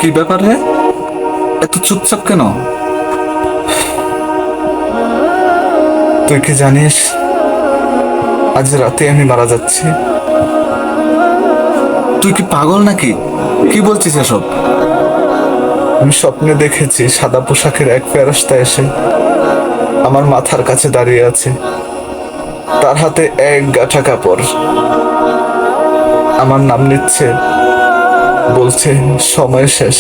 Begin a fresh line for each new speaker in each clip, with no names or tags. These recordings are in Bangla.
কি ব্যাপার রে? এত চুপচাপ কেন? তুই কি জানিস আজ রাতে আমি মারা যাচ্ছি? তুই কি পাগল নাকি? কি বলছিস এসব? আমি স্বপ্নে দেখেছি সাদা পোশাকের এক ফেরেশতা এসে আমার মাথার কাছে দাঁড়িয়ে আছে। তার হাতে এক গাঁঠা কাপড়, আমার নাম নিচ্ছে, বলছে সময় শেষ,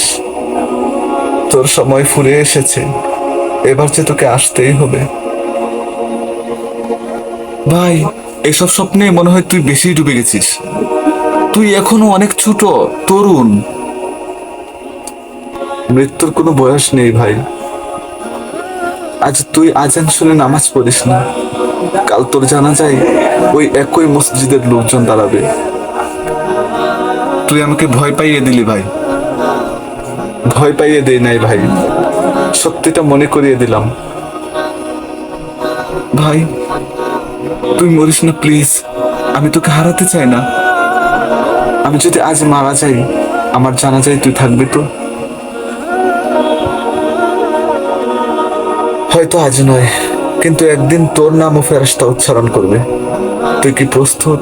তোর সময় ফুরিয়ে এসেছে, এবার যে তোকে আসতেই হবে। ভাই, এসব স্বপ্নে মনে হয় তুই বেশি ডুবে গেছিস। তুই এখনো অনেক ছোট, তরুণ। মৃত্যুর কোনো বয়স নেই ভাই। আজ তুই আজান শুনে নামাজ পড়িস না, কাল তোর জানা যায় ওই একই মসজিদের লোকজন দাঁড়াবে। তুই আমাকে ভয় পাইয়ে দিলি ভাই। ভয় পাইয়ে দেই নাই ভাই, সত্যিটা মনে করিয়ে দিলাম। ভাই, তুই মরিস না প্লিজ। আমি তোকে হারাতে চাই না। আমি যদি আজ মারা যাই, আমার জানা যায় তুই থাকবি তো? হয়তো আজ নয়, কিন্তু একদিন তোর নামও ফেরেশতা উচ্চারণ করবে। তুই কি প্রস্তুত?